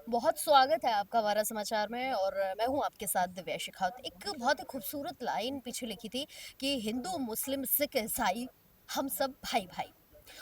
बहुत स्वागत है आपका हमारा समाचार में और मैं हूं आपके साथ दिव्या शेखावत। एक बहुत ही खूबसूरत लाइन पीछे लिखी थी कि हिंदू मुस्लिम सिख ईसाई हम सब भाई भाई।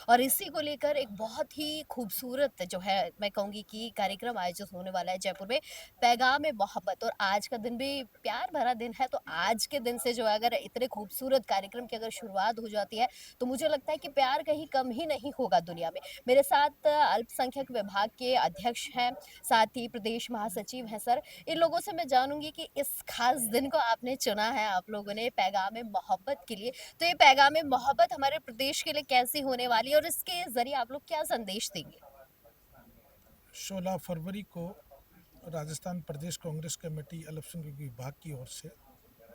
और इसी को लेकर एक बहुत ही खूबसूरत जो है मैं कहूंगी कि कार्यक्रम आयोजित होने वाला है जयपुर में, पैगाम मोहब्बत। और आज का दिन भी प्यार भरा दिन है, तो आज के दिन से जो है अगर इतने खूबसूरत कार्यक्रम की अगर शुरुआत हो जाती है तो मुझे लगता है कि प्यार कहीं कम ही नहीं होगा दुनिया में। मेरे साथ अल्पसंख्यक विभाग के अध्यक्ष हैं, साथ ही प्रदेश महासचिव हैं सर। इन लोगों से मैं जानूंगी कि इस खास दिन को आपने चुना है आप लोगों ने पैगाम मोहब्बत के लिए, तो ये पैगाम मोहब्बत हमारे प्रदेश के लिए कैसी होने वाली है और इसके जरिए आप लोग क्या संदेश देंगे? 16 फरवरी को राजस्थान प्रदेश कांग्रेस कमेटी अल्पसंख्यक विभाग की ओर से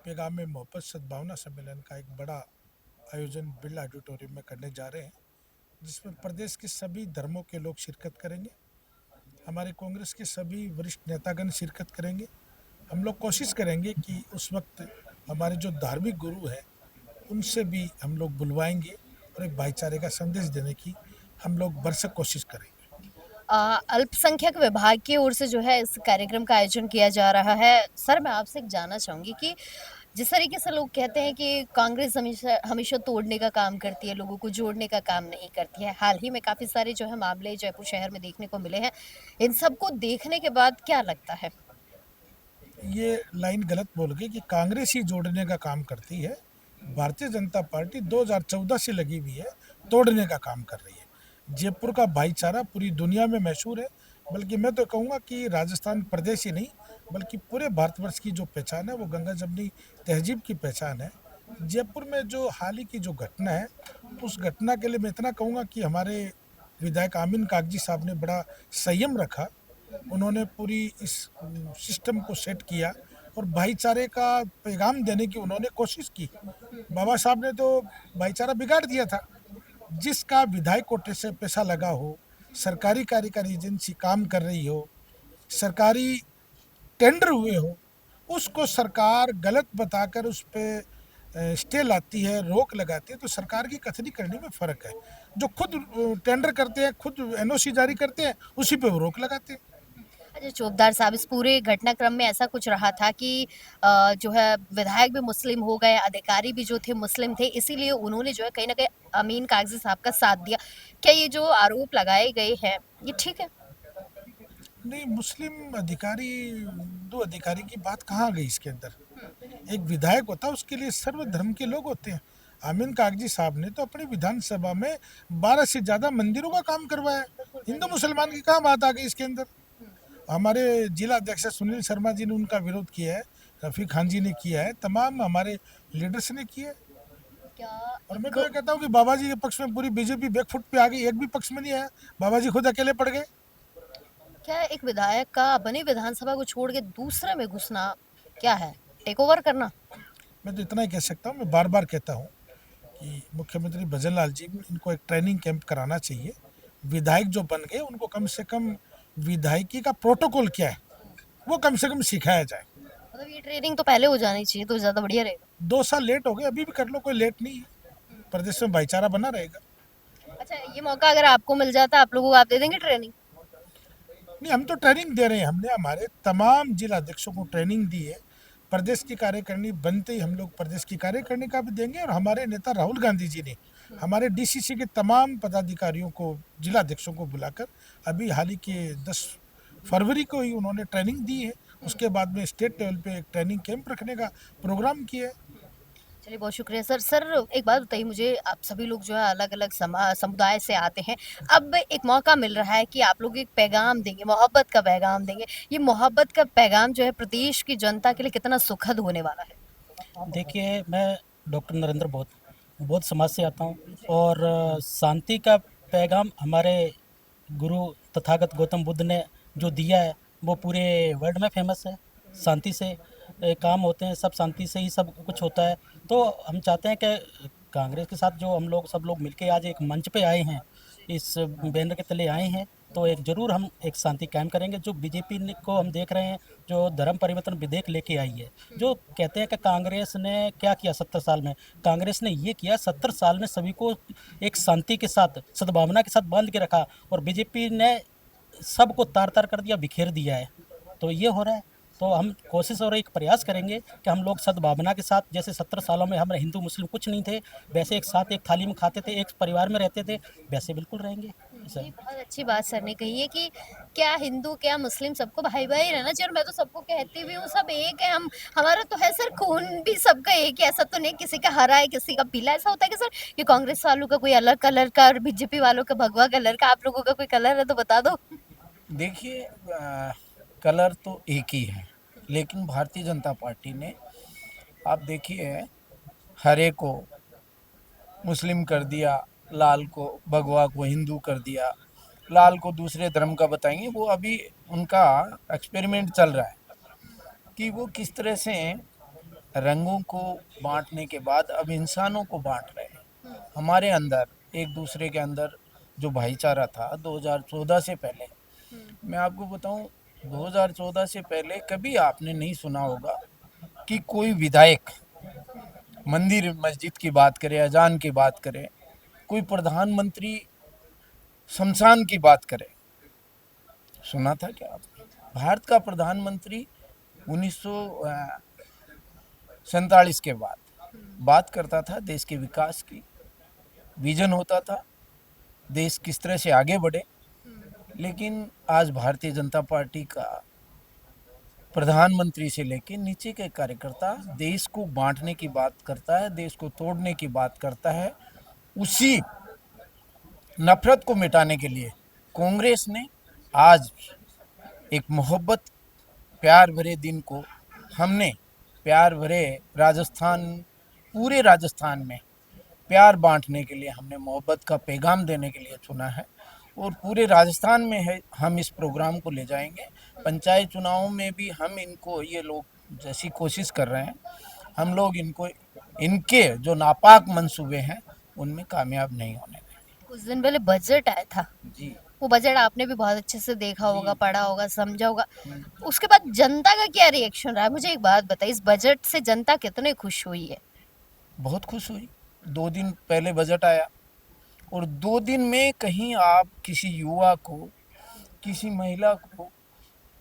पैगाम में मोहब्बत सद्भावना सम्मेलन का एक बड़ा आयोजन बिरला ऑडिटोरियम में करने जा रहे हैं, जिसमें प्रदेश के सभी धर्मों के लोग शिरकत करेंगे। हमारे कांग्रेस के सभी वरिष्ठ नेतागण शिरकत करेंगे। हम लोग कोशिश करेंगे कि उस वक्त हमारे जो धार्मिक गुरु हैं उनसे भी हम लोग बुलवाएंगे और एक भाईचारे का संदेश देने की हम लोग भरसक कोशिश करेंगे। अल्पसंख्यक विभाग की ओर से जो है इस कार्यक्रम का आयोजन किया जा रहा है। सर, मैं आपसे एक जानना चाहूंगी कि जिस तरीके से लोग कहते हैं कि कांग्रेस हमेशा हमेशा तोड़ने का काम करती है, लोगों को जोड़ने का काम नहीं करती है। हाल ही में काफी सारे जो है मामले जयपुर शहर में देखने को मिले हैं। इन सबको देखने के बाद क्या लगता है? ये लाइन गलत बोल गई कि कांग्रेस ही जोड़ने का काम करती है। भारतीय जनता पार्टी 2014 से लगी हुई है, तोड़ने का काम कर रही है। जयपुर का भाईचारा पूरी दुनिया में मशहूर है, बल्कि मैं तो कहूँगा कि राजस्थान प्रदेश ही नहीं बल्कि पूरे भारतवर्ष की जो पहचान है वो गंगा जमनी तहजीब की पहचान है। जयपुर में जो हाल ही की जो घटना है, उस घटना के लिए मैं इतना कहूँगा कि हमारे विधायक आमीन कागजी साहब ने बड़ा संयम रखा। उन्होंने पूरी इस सिस्टम को सेट किया और भाईचारे का पैगाम देने की उन्होंने कोशिश की। बाबा साहब ने तो भाईचारा बिगाड़ दिया था। जिसका विधायक कोटे से पैसा लगा हो, सरकारी कार्यकारी एजेंसी काम कर रही हो, सरकारी टेंडर हुए हो, उसको सरकार गलत बताकर उस पर स्टे लाती है, रोक लगाती है। तो सरकार की कथनी करने में फ़र्क है। जो खुद टेंडर करते हैं, खुद एनओसी जारी करते हैं, उसी पे वो रोक लगाते हैं। अच्छा चौबदार साहब, इस पूरे घटनाक्रम में ऐसा कुछ रहा था कि जो है विधायक भी मुस्लिम हो गए, अधिकारी भी जो थे मुस्लिम थे, इसीलिए उन्होंने जो है कहीं ना कहीं अमीन कागजी साहब का साथ दिया। क्या ये जो आरोप लगाए गए हैं ये ठीक है? नहीं, मुस्लिम अधिकारी, हिंदू अधिकारी की बात कहाँ गई इसके अंदर? एक विधायक होता है, उसके लिए सर्व धर्म के लोग होते हैं। आमीन कागजी साहब ने तो अपनी विधानसभा में 12 से ज़्यादा मंदिरों का काम करवाया है। हिंदू मुसलमान की कहाँ बात आ गई इसके अंदर? हमारे जिला अध्यक्ष सुनील शर्मा जी ने उनका विरोध किया है, रफ़ी खान जी ने किया है, तमाम हमारे लीडर्स ने किया है। क्या और मैं तो एक ये कहता हूँ कि बाबा जी के पक्ष में पूरी बीजेपी बैकफुट पे आ गई, एक भी पक्ष में नहीं आया। बाबा जी खुद अकेले पड़ गए। क्या एक विधायक का अपनी विधानसभा को छोड़ के दूसरे में घुसना क्या है? टेक ओवर करना? मैं तो इतना ही कह सकता हूँ, मैं बार बार कहता हूँ कि मुख्यमंत्री भजन लाल जी, इनको एक ट्रेनिंग कैंप कराना चाहिए। विधायक जो बन गए उनको कम से कम विधायकी का प्रोटोकॉल क्या है वो कम से कम सिखाया जाए। मतलब ये ट्रेनिंग तो पहले हो जानी चाहिए तो ज्यादा बढ़िया रहेगा। 2 साल लेट हो गए, अभी भी कर लो, कोई लेट नहीं है। प्रदेश में भाईचारा बना रहेगा। अच्छा, ये मौका अगर आपको मिल जाता आप लोगों को, आप दे देंगे ट्रेनिंग? नहीं, हम तो ट्रेनिंग दे रहे हैं। हमने हमारे तमाम जिला अध्यक्षों को ट्रेनिंग दी है। प्रदेश की कार्यकारिणी बनते ही हम लोग प्रदेश की कार्यकारिणी का भी देंगे। और हमारे नेता राहुल गांधी जी ने हमारे डीसीसी के तमाम पदाधिकारियों को, जिला अध्यक्षों को बुलाकर अभी हाल ही के 10 फरवरी को ही उन्होंने ट्रेनिंग दी है। उसके बाद में स्टेट लेवल पे एक ट्रेनिंग कैंप रखने का प्रोग्राम किया है। चलिए, बहुत शुक्रिया सर। सर, एक बात बताइए मुझे, आप सभी लोग जो है अलग-अलग समुदाय से आते हैं। अब एक मौका मिल रहा है कि आप लोग एक पैगाम देंगे, मोहब्बत का पैगाम देंगे। ये मोहब्बत का पैगाम जो है प्रदेश की जनता के लिए कितना सुखद होने वाला है? देखिए, मैं डॉक्टर नरेंद्र बौद्ध समाज से आता हूँ और शांति का पैगाम हमारे गुरु तथागत गौतम बुद्ध ने जो दिया है वो पूरे वर्ल्ड में फेमस है। शांति से काम होते हैं, सब शांति से ही सब कुछ होता है। तो हम चाहते हैं कि कांग्रेस के साथ जो हम लोग सब लोग मिलके आज एक मंच पे आए हैं, इस बैनर के तले आए हैं, तो एक ज़रूर हम एक शांति कायम करेंगे। जो बीजेपी को हम देख रहे हैं, जो धर्म परिवर्तन विधेयक लेके आई है, जो कहते हैं कि कांग्रेस ने क्या किया 70 साल में, कांग्रेस ने ये किया 70 साल में सभी को एक शांति के साथ, सद्भावना के साथ बांध के रखा। और बीजेपी ने सबको तार-तार कर दिया, बिखेर दिया है। तो ये हो रहा है। तो हम कोशिश और एक प्रयास करेंगे कि हम लोग सद्भावना के साथ, जैसे 17 सालों में हम हिंदू मुस्लिम कुछ नहीं थे, वैसे एक साथ एक थाली में खाते थे, एक परिवार में रहते थे, वैसे बिल्कुल रहेंगे। ये सर बहुत अच्छी बात सर ने कही है कि क्या हिंदू क्या मुस्लिम सबको भाई भाई रहना चाहिए, और मैं तो सबको कहती भी हूँ सब एक है। हम हमारा तो है सर, खून भी सबका एक है, ऐसा तो नहीं किसी का हरा है किसी का पीला। ऐसा होता है कि सर कि कांग्रेस वालों का कोई अलग कलर का और बीजेपी वालों का भगवा कलर का, आप लोगों का कोई कलर है तो बता दो। देखिए, कलर तो एक ही है, लेकिन भारतीय जनता पार्टी ने, आप देखिए, हरे को मुस्लिम कर दिया, लाल को भगवा को हिंदू कर दिया, लाल को दूसरे धर्म का बताएंगे। वो अभी उनका एक्सपेरिमेंट चल रहा है कि वो किस तरह से रंगों को बांटने के बाद अब इंसानों को बांट रहे हैं। हमारे अंदर एक दूसरे के अंदर जो भाईचारा था 2014 से पहले, मैं आपको बताऊं, 2014 से पहले कभी आपने नहीं सुना होगा कि कोई विधायक मंदिर मस्जिद की बात करे, अजान की बात करे, कोई प्रधानमंत्री शमशान की बात करे। सुना था क्या आपने? भारत का प्रधानमंत्री 1947 के बाद बात करता था देश के विकास की, विजन होता था देश किस तरह से आगे बढ़े। लेकिन आज भारतीय जनता पार्टी का प्रधानमंत्री से लेकर नीचे के कार्यकर्ता देश को बांटने की बात करता है, देश को तोड़ने की बात करता है। उसी नफरत को मिटाने के लिए कांग्रेस ने आज एक मोहब्बत प्यार भरे दिन को, हमने प्यार भरे राजस्थान, पूरे राजस्थान में प्यार बांटने के लिए, हमने मोहब्बत का पैगाम देने के लिए चुना है। और पूरे राजस्थान में है, हम इस प्रोग्राम को ले जाएंगे। पंचायत चुनावों में भी हम इनको, ये लोग जैसी कोशिश कर रहे हैं, हम लोग इनको, इनके जो नापाक मंसूबे हैं उनमें कामयाब नहीं होने देंगे। कुछ दिन पहले बजट आया था, जी वो बजट आपने भी बहुत अच्छे से देखा होगा, जी। पढ़ा होगा, समझा होगा। उसके बाद जनता का क्या रिएक्शन रहा है, मुझे एक बात बताइए, इस बजट से जनता कितने खुश हुई है? बहुत खुश हुई। 2 दिन पहले बजट आया और 2 दिन में कहीं आप किसी युवा को, किसी महिला को,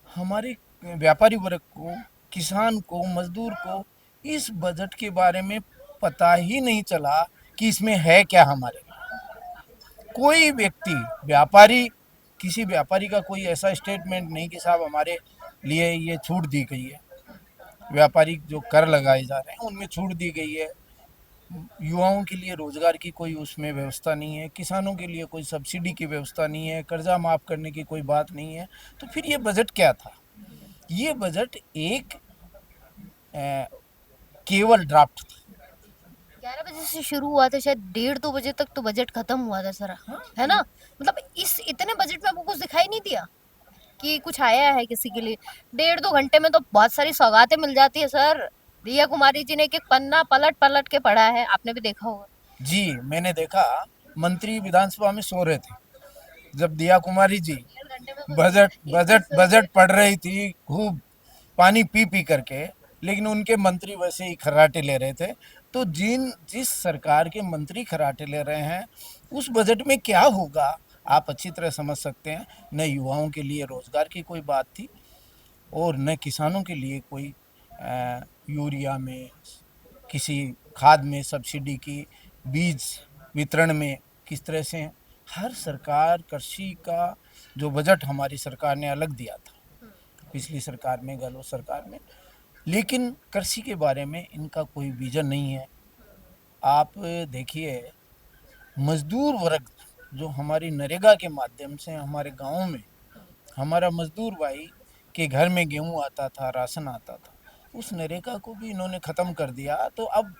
हमारे व्यापारी वर्ग को, किसान को, मजदूर को इस बजट के बारे में पता ही नहीं चला कि इसमें है क्या हमारे लिए। कोई व्यक्ति, व्यापारी, किसी व्यापारी का कोई ऐसा स्टेटमेंट नहीं कि साहब हमारे लिए ये छूट दी गई है, व्यापारी जो कर लगाए जा रहे हैं उनमें छूट दी गई है, युवाओं के लिए रोजगार की कोई उसमें व्यवस्था नहीं है, किसानों के लिए कोई सब्सिडी की व्यवस्था नहीं है, कर्जा माफ करने की कोई बात नहीं है। तो फिर ये बजट क्या था? ये बजट एक केवल ड्राफ्ट था। 11 बजे से शुरू हुआ था, शायद 1:30-2 बजे तक तो बजट खत्म हुआ था सर, है ना? मतलब इस इतने बजट में आपको कुछ दिखाई नहीं दिया कि कुछ आया है किसी के लिए? 1.5-2 घंटे में तो बहुत सारी सौगातें मिल जाती है सर। दिया कुमारी जी ने एक एक पन्ना पलट पलट के पढ़ा है, आपने भी देखा होगा। जी, मैंने देखा, मंत्री विधानसभा में सो रहे थे जब दिया कुमारी जी 1.5 घंटे में कुछ बजट इतने बजट सही से। बजट पढ़ रही थी, खूब पानी पी पी करके। लेकिन उनके मंत्री वैसे ही खर्राटे ले रहे थे। तो जिस सरकार के मंत्री खर्राटे ले रहे हैं, उस बजट में क्या होगा आप अच्छी तरह समझ सकते हैं। न युवाओं के लिए रोजगार की कोई बात थी और न किसानों के लिए कोई यूरिया में, किसी खाद में सब्सिडी की, बीज वितरण में किस तरह से। हर सरकार कृषि का जो बजट हमारी सरकार ने अलग दिया था, पिछली सरकार में, गहलोत सरकार में, लेकिन कृषि के बारे में इनका कोई विजन नहीं है। आप देखिए, मजदूर वर्ग जो हमारी नरेगा के माध्यम से हमारे गाँव में, हमारा मजदूर भाई के घर में गेहूं आता था, राशन आता था, उस नरेगा को भी इन्होंने ख़त्म कर दिया। तो अब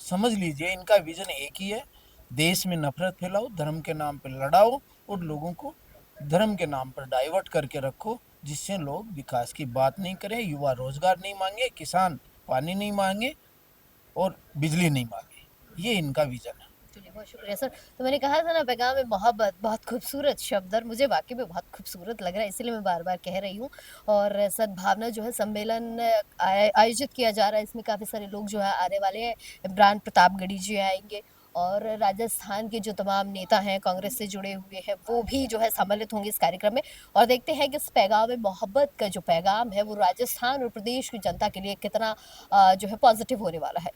समझ लीजिए, इनका विजन एक ही है, देश में नफरत फैलाओ, धर्म के नाम पर लड़ाओ और लोगों को धर्म के नाम पर डाइवर्ट करके रखो, जिससे लोग विकास की बात नहीं करें, युवा रोजगार नहीं मांगे, किसान पानी नहीं मांगे और बिजली नहीं मांगे। ये इनका विजन है। चलिए, बहुत शुक्रिया सर। तो मैंने कहा था ना, पैगाम में मोहब्बत, बहुत खूबसूरत शब्द, और मुझे वाकई में बहुत खूबसूरत लग रहा है, इसीलिए मैं बार बार कह रही हूँ। और सद्भावना जो है सम्मेलन आयोजित किया जा रहा है, इसमें काफ़ी सारे लोग जो है आने वाले हैं। इमरान प्रतापगढ़ी जी आएंगे, और राजस्थान के जो तमाम नेता हैं कांग्रेस से जुड़े हुए हैं वो भी जो है सम्मिलित होंगे इस कार्यक्रम में। और देखते हैं कि इस पैगाम में मोहब्बत का जो पैगाम है वो राजस्थान और प्रदेश की जनता के लिए कितना जो है पॉजिटिव होने वाला है।